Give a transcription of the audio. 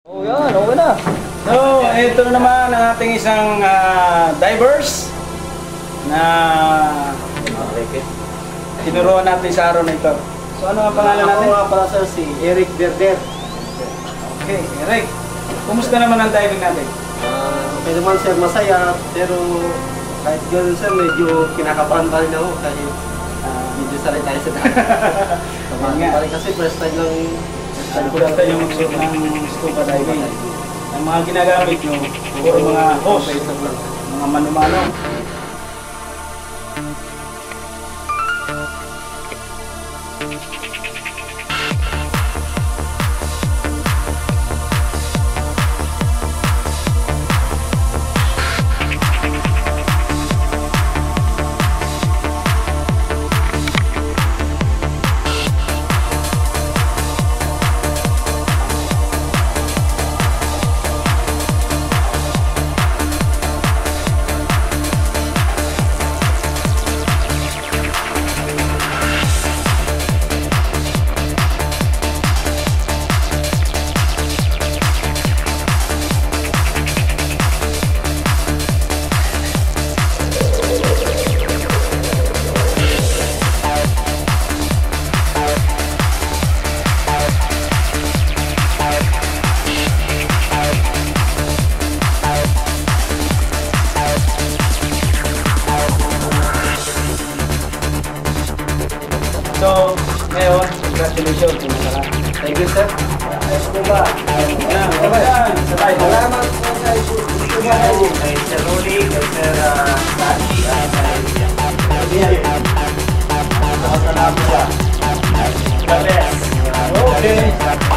Oh yan, okay na. So, ito na naman ang ating isang divers na tinuruan natin sa araw na ito. So, ano ang pangalan natin? Ako nga pala sir, si Eric Berder. Okay, Eric. Kumusta naman ang diving natin? Okay naman sir, masaya. Pero kahit gano'n sir, medyo kinakabahan pa rin ako. Kasi medyo sanay tayo sa dami. Kabahan pa rin kasi first time lang. First time yung magsuot ng scuba diving. Ang mga ginagamit nyo, puro mga hose, mga mano-mano. So, ngayon, congratulations. Thank you sir. Scuba. Sabay. Salamat po sa scuba diving. Kay Sir Rudy, kay Sir Saki, at kay Salamat po. Okay.